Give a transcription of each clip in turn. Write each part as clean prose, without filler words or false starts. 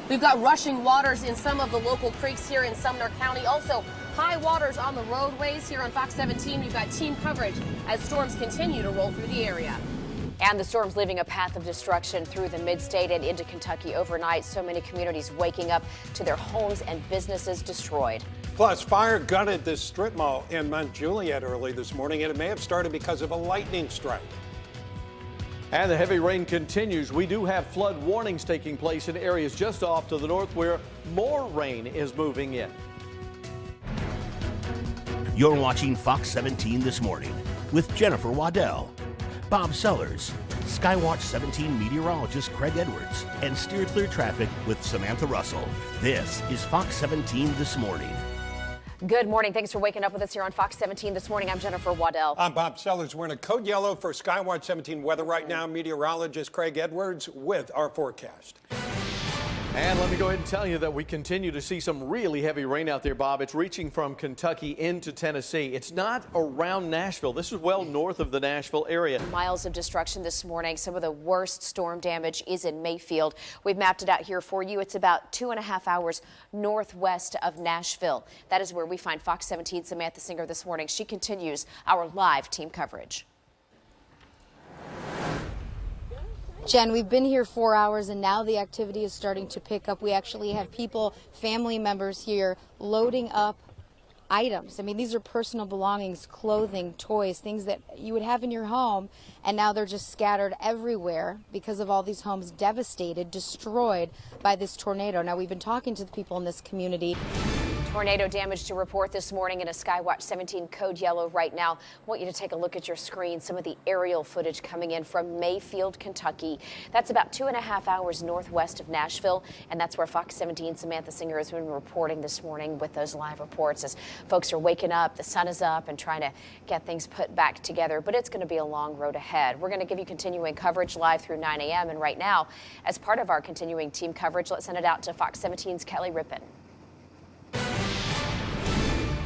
We've got rushing waters in some of the local creeks here in Sumner County. Also, high waters on the roadways here on Fox 17. We've got team coverage as storms continue to roll through the area. And the storm's leaving a path of destruction through the mid-state and into Kentucky overnight. So many communities waking up to their homes and businesses destroyed. Plus, fire gutted this strip mall in Mount Juliet early this morning, and it may have started because of a lightning strike. And the heavy rain continues. We do have flood warnings taking place in areas just off to the north where more rain is moving in. You're watching Fox 17 This Morning with Jennifer Waddell, Bob Sellers, Skywatch 17 meteorologist Craig Edwards, and Steer Clear Traffic with Samantha Russell. This is Fox 17 This Morning. Good morning. Thanks for waking up with us here on Fox 17 This Morning. I'm Jennifer Waddell. I'm Bob Sellers. We're in a code yellow for Skywatch 17 weather right now. Meteorologist Craig Edwards with our forecast. And let me go ahead and tell you that we continue to see some really heavy rain out there, Bob. It's reaching from Kentucky into Tennessee. It's not around Nashville. This is well north of the Nashville area. Miles of destruction this morning. Some of the worst storm damage is in Mayfield. We've mapped it out here for you. It's about 2.5 hours northwest of Nashville. That is where we find Fox 17 Samantha Singer this morning. She continues our live team coverage. Jen, we've been here 4 hours and now the activity is starting to pick up. We actually have people, family members here loading up items. I mean, these are personal belongings, clothing, toys, things that you would have in your home, and now they're just scattered everywhere because of all these homes devastated, destroyed by this tornado. Now, we've been talking to the people in this community. Tornado damage to report this morning in a Skywatch 17 code yellow right now. I want you to take a look at your screen. Some of the aerial footage coming in from Mayfield, Kentucky. That's about 2.5 hours northwest of Nashville, and that's where Fox 17 Samantha Singer has been reporting this morning with those live reports as folks are waking up, the sun is up, and trying to get things put back together. But it's going to be a long road ahead. We're going to give you continuing coverage live through 9 a.m. And right now, as part of our continuing team coverage, let's send it out to Fox 17's Kelly Rippin.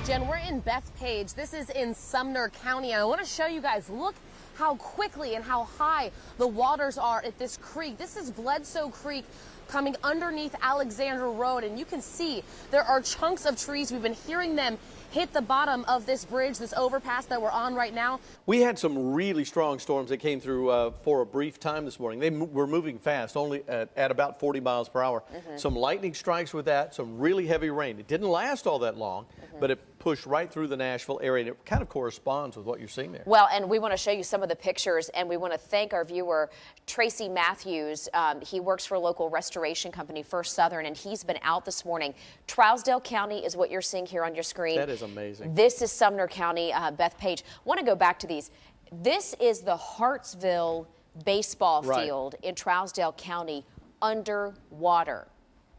Jen, we're in Bethpage. This is in Sumner County. And I want to show you guys, look how quickly and how high the waters are at this creek. This is Bledsoe Creek coming underneath Alexander Road. And you can see there are chunks of trees. We've been hearing them hit the bottom of this bridge, this overpass that we're on right now. We had some really strong storms that came through for a brief time this morning. They were moving fast, only at about 40 miles per hour. Some lightning strikes with that, some really heavy rain. It didn't last all that long, but it pushed right through the Nashville area, and it kind of corresponds with what you're seeing there. Well, and we want to show you some of the pictures, and we want to thank our viewer, Tracy Matthews. He works for a local restoration company, First Southern, and he's been out this morning. Trousdale County is what you're seeing here on your screen. That is amazing. This is Sumner County, Bethpage. Want to go back to these. This is the Hartsville baseball field in Trousdale County underwater.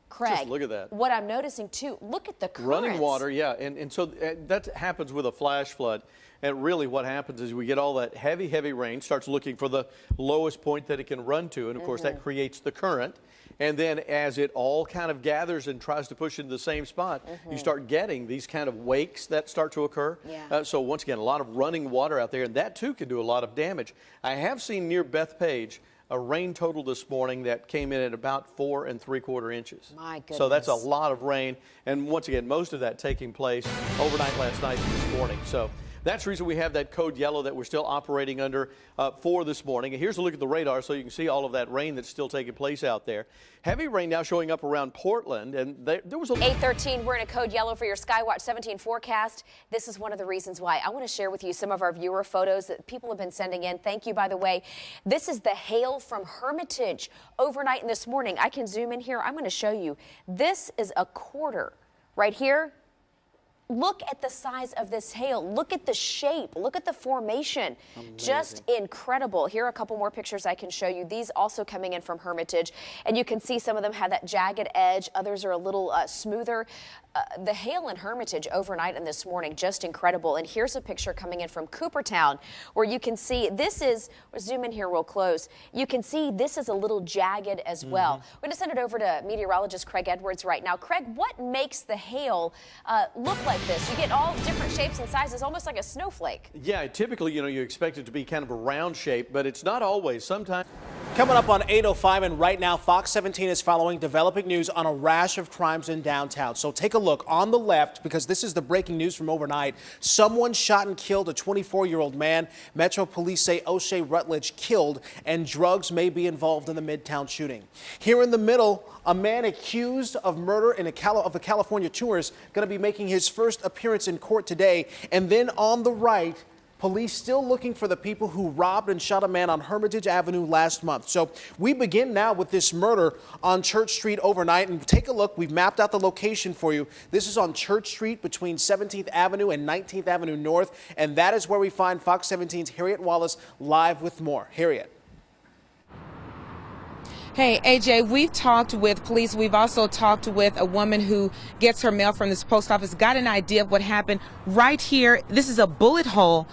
Craig, just look at that. What I'm noticing too, look at the currents. Running water, yeah, and so that happens with a flash flood. And really what happens is we get all that heavy, heavy rain, starts looking for the lowest point that it can run to, and of course that creates the current. And then as it all kind of gathers and tries to push into the same spot, you start getting these kind of wakes that start to occur. Yeah. So once again, a lot of running water out there, and that too can do a lot of damage. I have seen near Bethpage a rain total this morning that came in at about 4 3/4 inches. My goodness. So that's a lot of rain, and once again, most of that taking place overnight last night and this morning. So that's the reason we have that code yellow that we're still operating under for this morning. And here's a look at the radar so you can see all of that rain that's still taking place out there. Heavy rain now showing up around Portland, and there was a 8:13, we're in a code yellow for your Skywatch 17 forecast. This is one of the reasons why. I want to share with you some of our viewer photos that people have been sending in. Thank you, by the way. This is the hail from Hermitage overnight and this morning. I can zoom in here. I'm going to show you. This is a quarter right here. Look at the size of this hail. Look at the shape. Look at the formation. Amazing. Just incredible. Here are a couple more pictures I can show you. These also coming in from Hermitage. And you can see some of them have that jagged edge. Others are a little smoother. The hail in Hermitage overnight and this morning, just incredible. And here's a picture coming in from Coopertown where you can see this is, we'll zoom in here real close. You can see this is a little jagged as well. We're going to send it over to meteorologist Craig Edwards right now. Craig, what makes the hail look like this? You get all different shapes and sizes, almost like a snowflake. Yeah, typically, you expect it to be kind of a round shape, but it's not always. Sometimes. Coming up on 8:05, and right now Fox 17 is following developing news on a rash of crimes in downtown. So take a look on the left, because this is the breaking news from overnight. Someone shot and killed a 24-year-old man. Metro police say O'Shea Rutledge killed, and drugs may be involved in the Midtown shooting. Here in the middle, a man accused of murder of a California tourist going to be making his first appearance in court today. And then on the right, police still looking for the people who robbed and shot a man on Hermitage Avenue last month. So we begin now with this murder on Church Street overnight. And take a look. We've mapped out the location for you. This is on Church Street between 17th Avenue and 19th Avenue North. And that is where we find Fox 17's Harriet Wallace live with more. Harriet. Hey, AJ, we've talked with police. We've also talked with a woman who gets her mail from this post office, got an idea of what happened right here. This is a bullet hole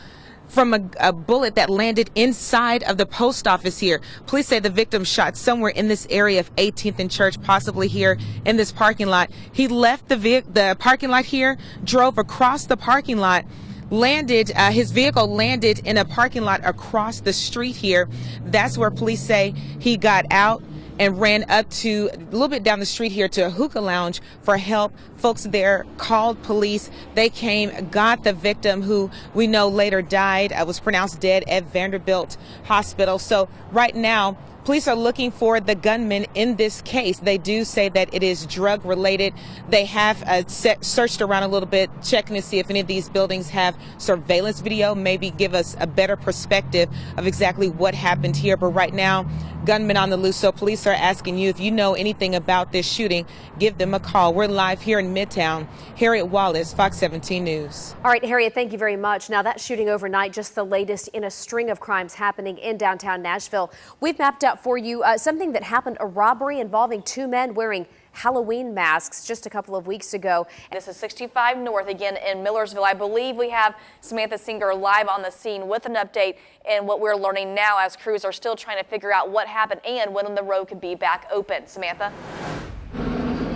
from a bullet that landed inside of the post office here. Police say the victim shot somewhere in this area of 18th and Church, possibly here in this parking lot. He left the parking lot here, drove across the parking lot, his vehicle landed in a parking lot across the street here. That's where police say he got out and ran up to a little bit down the street here to a hookah lounge for help. Folks there called police. They came, got the victim, who we know later died, was pronounced dead at Vanderbilt Hospital. So right now, police are looking for the gunman in this case. They do say that it is drug related. They have searched around a little bit, checking to see if any of these buildings have surveillance video, maybe give us a better perspective of exactly what happened here. But right now, gunmen on the loose. So police are asking you, if you know anything about this shooting, give them a call. We're live here in Midtown. Harriet Wallace, Fox 17 News. All right, Harriet, thank you very much. Now, that shooting overnight, just the latest in a string of crimes happening in downtown Nashville. We've mapped out for you something that happened, a robbery involving two men wearing Halloween masks just a couple of weeks ago. And this is 65 North again in Millersville. I believe we have Samantha Singer live on the scene with an update and what we're learning now as crews are still trying to figure out what happened and when the road could be back open. Samantha?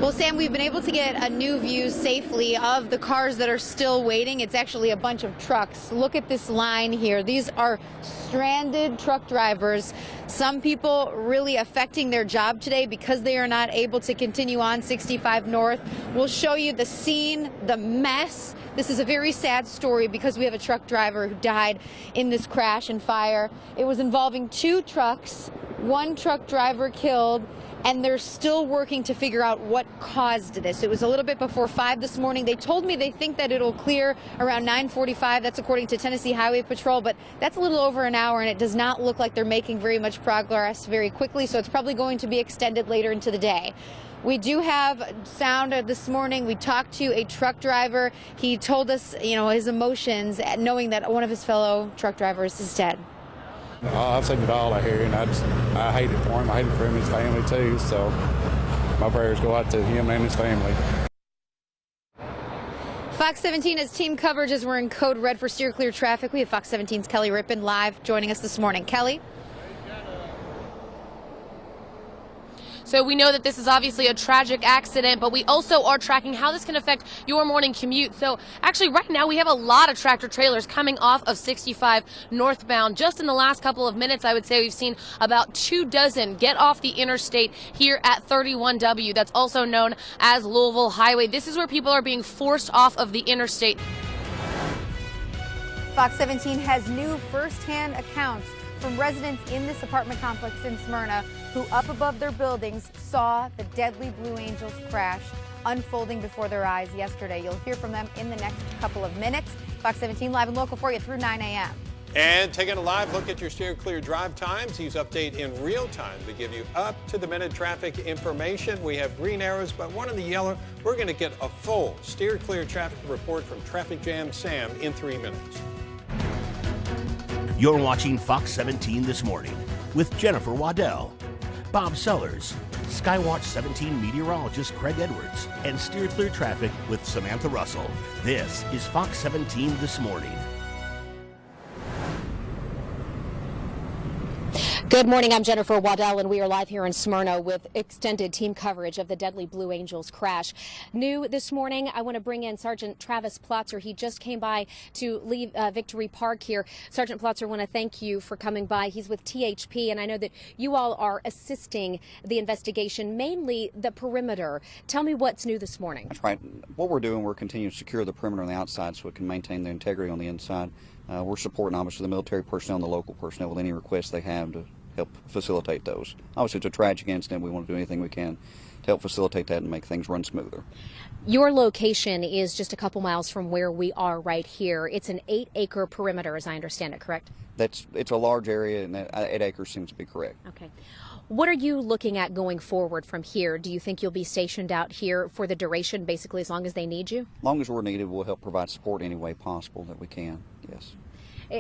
Well, Sam, we've been able to get a new view safely of the cars that are still waiting. It's actually a bunch of trucks. Look at this line here. These are stranded truck drivers. Some people really affecting their job today because they are not able to continue on 65 North. We'll show you the scene, the mess. This is a very sad story because we have a truck driver who died in this crash and fire. It was involving two trucks, one truck driver killed, and they're still working to figure out what caused this. It was a little bit before 5 this morning. They told me they think that it'll clear around 9:45. That's according to Tennessee Highway Patrol, but that's a little over an hour, and it does not look like they're making very much progress very quickly, so it's probably going to be extended later into the day. We do have sound this morning. We talked to a truck driver. He told us, his emotions at knowing that one of his fellow truck drivers is dead. I've seen it all out here, and I hate it for him. I hate it for him and his family too. So my prayers go out to him and his family. Fox 17 has team coverage as we're in code red for steer clear traffic. We have Fox 17's Kelly Rippin live joining us this morning. Kelly? So we know that this is obviously a tragic accident, but we also are tracking how this can affect your morning commute. So actually right now we have a lot of tractor trailers coming off of 65 northbound. Just in the last couple of minutes, I would say we've seen about 24 get off the interstate here at 31W. That's also known as Louisville Highway. This is where people are being forced off of the interstate. Fox 17 has new firsthand accounts from residents in this apartment complex in Smyrna who up above their buildings saw the deadly Blue Angels crash unfolding before their eyes yesterday. You'll hear from them in the next couple of minutes. Fox 17 live and local for you through 9 a.m. And taking a live look at your steer clear drive times. These update in real time to give you up-to-the-minute traffic information. We have green arrows, but one in the yellow. We're going to get a full steer clear traffic report from Traffic Jam Sam in 3 minutes. You're watching Fox 17 This Morning with Jennifer Waddell, Bob Sellers, Skywatch 17 meteorologist Craig Edwards, and Steer Clear Traffic with Samantha Russell. This is Fox 17 This Morning. Good morning, I'm Jennifer Waddell, and we are live here in Smyrna with extended team coverage of the deadly Blue Angels crash. New this morning, I want to bring in Sergeant Travis Plotzer. He just came by to leave Victory Park here. Sergeant Plotzer, I want to thank you for coming by. He's with THP, and I know that you all are assisting the investigation, mainly the perimeter. Tell me what's new this morning. That's right. What we're doing, we're continuing to secure the perimeter on the outside so it can maintain the integrity on the inside. We're supporting, obviously, the military personnel and the local personnel with any requests they have to help facilitate those. Obviously, it's a tragic incident. We want to do anything we can to help facilitate that and make things run smoother. Your location is just a couple miles from where we are right here. It's an 8-acre perimeter, as I understand it, correct? It's a large area, and that 8 acres seems to be correct. Okay. What are you looking at going forward from here? Do you think you'll be stationed out here for the duration, basically as long as they need you? As long as we're needed, we'll help provide support any way possible that we can, yes.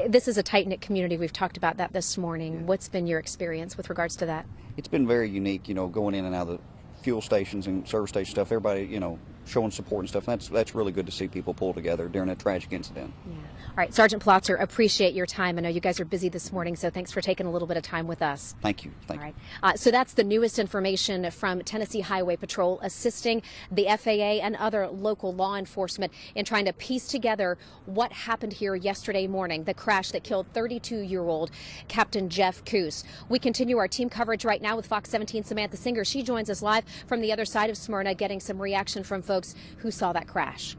This is a tight-knit community. We've talked about that this morning. Yeah. What's been your experience with regards to that? It's been very unique, going in and out of the fuel stations and service station stuff. Everybody, showing support and stuff. That's really good to see people pull together during a tragic incident. Yeah. All right, Sergeant Plotzer, appreciate your time. I know you guys are busy this morning, so thanks for taking a little bit of time with us. Thank you. All right. So that's the newest information from Tennessee Highway Patrol assisting the FAA and other local law enforcement in trying to piece together what happened here yesterday morning, the crash that killed 32-year-old Captain Jeff Coos. We continue our team coverage right now with Fox 17 Samantha Singer. She joins us live from the other side of Smyrna, getting some reaction from folks who saw that crash.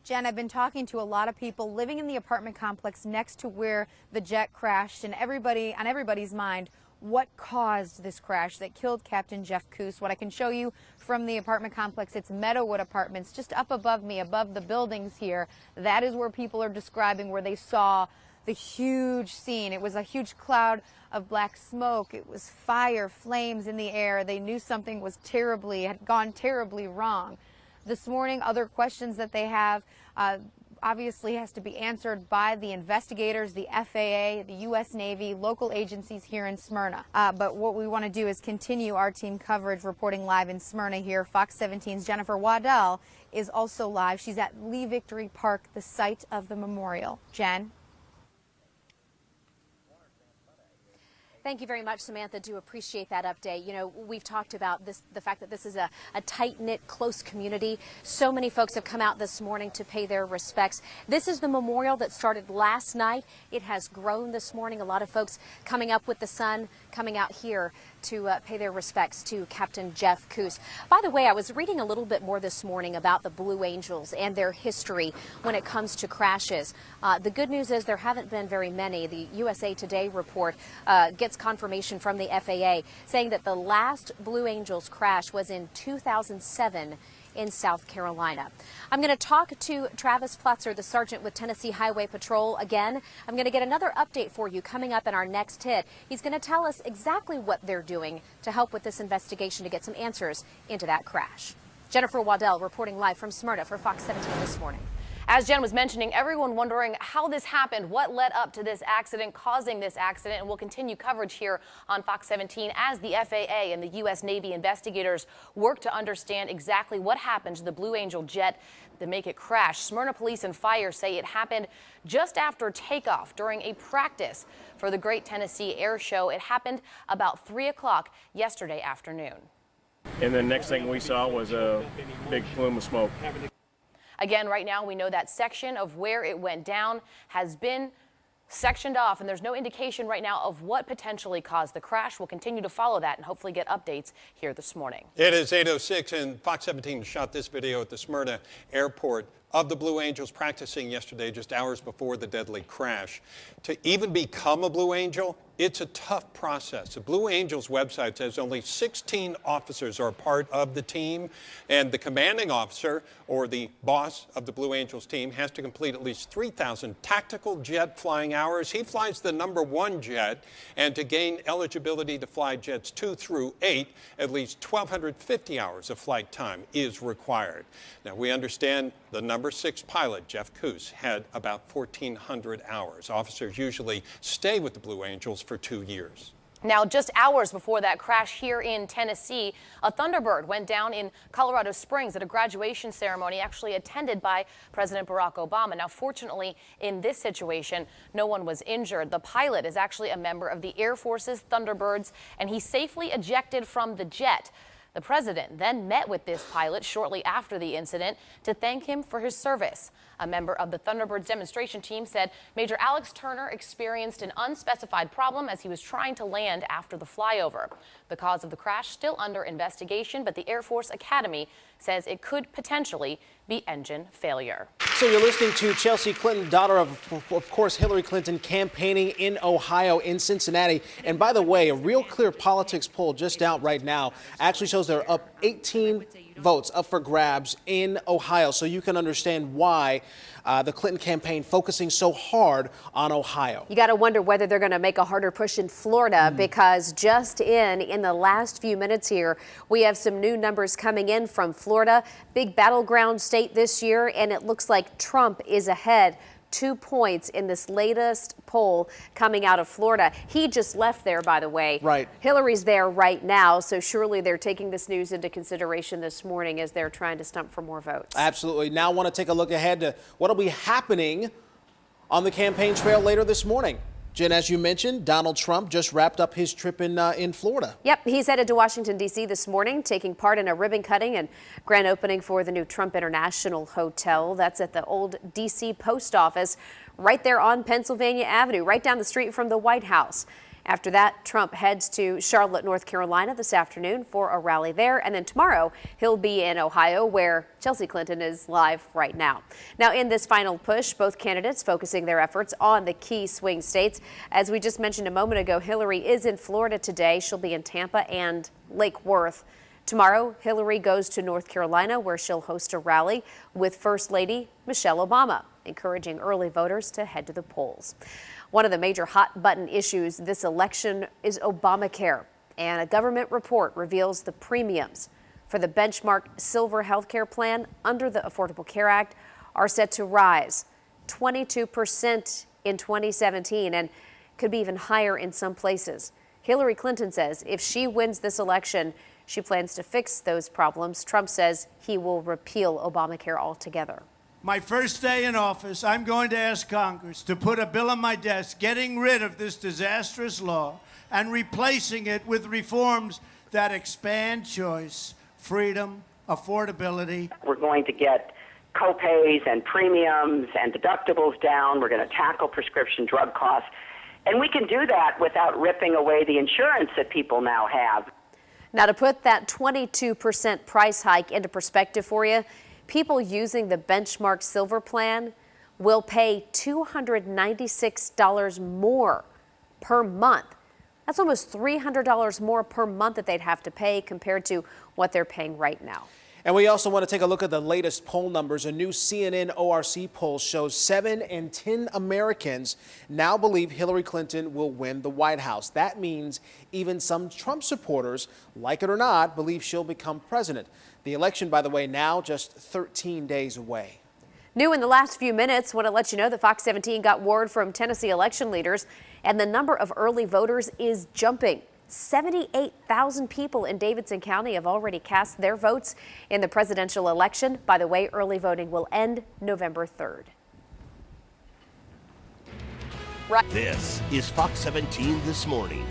Jen, I've been talking to a lot of people living in the apartment complex next to where the jet crashed, and on everybody's mind, what caused this crash that killed Captain Jeff Coos. What I can show you from the apartment complex, it's Meadowood Apartments, just up above me, above the buildings here. That is where people are describing where they saw the huge scene. It was a huge cloud of black smoke. It was fire, flames in the air. They knew something had gone terribly wrong. This morning, other questions that they have obviously has to be answered by the investigators, the FAA, the U.S. Navy, local agencies here in Smyrna. But what we want to do is continue our team coverage, reporting live in Smyrna here. Fox 17's Jennifer Waddell is also live. She's at Lee Victory Park, the site of the memorial. Jen? Thank you very much, Samantha. Do appreciate that update. We've talked about the fact that this is a tight-knit, close community. So many folks have come out this morning to pay their respects. This is the memorial that started last night. It has grown this morning. A lot of folks coming up with the sun, coming out here to pay their respects to Captain Jeff Coos. By the way, I was reading a little bit more this morning about the Blue Angels and their history when it comes to crashes. The good news is there haven't been very many. The USA Today report gets confirmation from the FAA saying that the last Blue Angels crash was in 2007 in South Carolina. I'm going to talk to Travis Plotzer, the sergeant with Tennessee Highway Patrol again. I'm going to get another update for you coming up in our next hit. He's going to tell us exactly what they're doing to help with this investigation to get some answers into that crash. Jennifer Waddell reporting live from Smyrna for Fox 17 this morning. As Jen was mentioning, everyone wondering how this happened, what led up to this accident, causing this accident, and we'll continue coverage here on Fox 17 as the FAA and the U.S. Navy investigators work to understand exactly what happened to the Blue Angel jet that make it crash. Smyrna Police and Fire say it happened just after takeoff during a practice for the Great Tennessee Air Show. It happened about 3 o'clock yesterday afternoon. And the next thing we saw was a big plume of smoke. Again, right now, we know that section of where it went down has been sectioned off, and there's no indication right now of what potentially caused the crash. We'll continue to follow that and hopefully get updates here this morning. It is 8:06, and Fox 17 shot this video at the Smyrna airport of the Blue Angels practicing yesterday, just hours before the deadly crash. To even become a Blue Angel, it's a tough process. The Blue Angels website says only 16 officers are part of the team, and the commanding officer, or the boss of the Blue Angels team, has to complete at least 3,000 tactical jet flying hours. He flies the #1 jet, and to gain eligibility to fly jets 2 through 8, at least 1,250 hours of flight time is required. Now, we understand the #6 pilot, Jeff Coos, had about 1,400 hours. Officers usually stay with the Blue Angels for 2 years. Now, just hours before that crash here in Tennessee, a Thunderbird went down in Colorado Springs at a graduation ceremony actually attended by President Barack Obama. Now, fortunately, in this situation, no one was injured. The pilot is actually a member of the Air Force's Thunderbirds, and he safely ejected from the jet. The president then met with this pilot shortly after the incident to thank him for his service. A member of the Thunderbirds demonstration team said Major Alex Turner experienced an unspecified problem as he was trying to land after the flyover. The cause of the crash still under investigation, but the Air Force Academy says it could potentially be engine failure. So you're listening to Chelsea Clinton, daughter of course, Hillary Clinton, campaigning in Ohio, in Cincinnati. And by the way, a Real Clear Politics poll just out right now actually shows they're up 18 votes up for grabs in Ohio. So you can understand why the Clinton campaign focusing so hard on Ohio. You got to wonder whether they're going to make a harder push in Florida because just in the last few minutes here, we have some new numbers coming in from Florida. Big battleground state this year, and it looks like Trump is ahead 2 points in this latest poll coming out of Florida. He just left there, by the way. Right. Hillary's there right now, so surely they're taking this news into consideration this morning as they're trying to stump for more votes. Absolutely. Now I want to take a look ahead to what will be happening on the campaign trail later this morning. Jen, as you mentioned, Donald Trump just wrapped up his trip in Florida. Yep, he's headed to Washington, D.C. this morning, taking part in a ribbon cutting and grand opening for the new Trump International Hotel. That's at the old D.C. post office right there on Pennsylvania Avenue, right down the street from the White House. After that, Trump heads to Charlotte, North Carolina this afternoon for a rally there. And then tomorrow, he'll be in Ohio, where Chelsea Clinton is live right now. Now, in this final push, both candidates focusing their efforts on the key swing states. As we just mentioned a moment ago, Hillary is in Florida today. She'll be in Tampa and Lake Worth. Tomorrow, Hillary goes to North Carolina, where she'll host a rally with First Lady Michelle Obama, encouraging early voters to head to the polls. One of the major hot-button issues this election is Obamacare, and a government report reveals the premiums for the benchmark silver health care plan under the Affordable Care Act are set to rise 22% in 2017 and could be even higher in some places. Hillary Clinton says if she wins this election, she plans to fix those problems. Trump says he will repeal Obamacare altogether. My first day in office, I'm going to ask Congress to put a bill on my desk getting rid of this disastrous law and replacing it with reforms that expand choice, freedom, affordability. We're going to get co-pays and premiums and deductibles down. We're going to tackle prescription drug costs. And we can do that without ripping away the insurance that people now have. Now, to put that 22% price hike into perspective for you, people using the benchmark silver plan will pay $296 more per month. That's almost $300 more per month that they'd have to pay compared to what they're paying right now. And we also want to take a look at the latest poll numbers. A new CNN ORC poll shows 7 in 10 Americans now believe Hillary Clinton will win the White House. That means even some Trump supporters, like it or not, believe she'll become president. The election, by the way, now just 13 days away. New in the last few minutes, want to let you know that Fox 17 got word from Tennessee election leaders, and the number of early voters is jumping. 78,000 people in Davidson County have already cast their votes in the presidential election. By the way, early voting will end November 3rd. This is Fox 17 This Morning.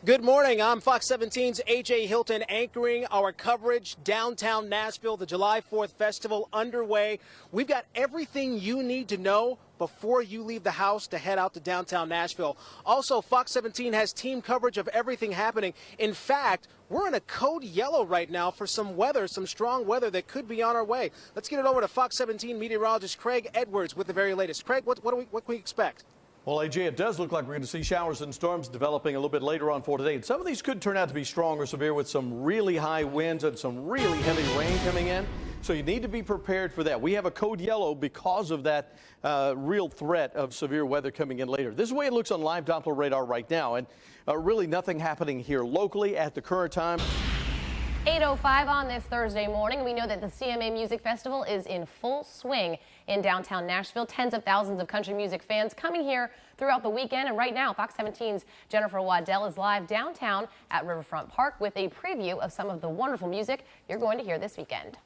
Good morning. I'm Fox 17's A.J. Hilton anchoring our coverage downtown Nashville, the July 4th festival underway. We've got everything you need to know before you leave the house to head out to downtown Nashville. Also, Fox 17 has team coverage of everything happening. In fact, we're in a code yellow right now for some weather, some strong weather that could be on our way. Let's get it over to Fox 17 meteorologist Craig Edwards with the very latest. Craig, what can we expect? Well, AJ, it does look like we're going to see showers and storms developing a little bit later on for today. And some of these could turn out to be strong or severe with some really high winds and some really heavy rain coming in. So you need to be prepared for that. We have a code yellow because of that real threat of severe weather coming in later. This is the way it looks on live Doppler radar right now. And really nothing happening here locally at the current time. 8:05 on this Thursday morning. We know that the CMA Music Festival is in full swing in downtown Nashville. Tens of thousands of country music fans coming here through throughout the weekend. And right now, Fox 17's Jennifer Waddell is live downtown at Riverfront Park with a preview of some of the wonderful music you're going to hear this weekend.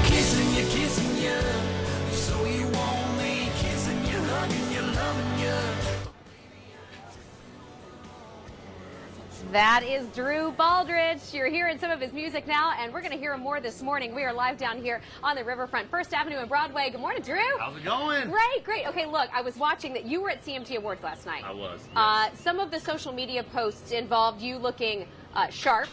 Kissing you, so you want me, kissing you, hugging you, loving you. That is Drew Baldridge. You're hearing some of his music now, and we're going to hear him more this morning. We are live down here on the Riverfront, First Avenue and Broadway. Good morning, Drew. How's it going? Great, great. Okay, look, I was watching that you were at CMT Awards last night. I was. Yes. Some of the social media posts involved you looking sharp.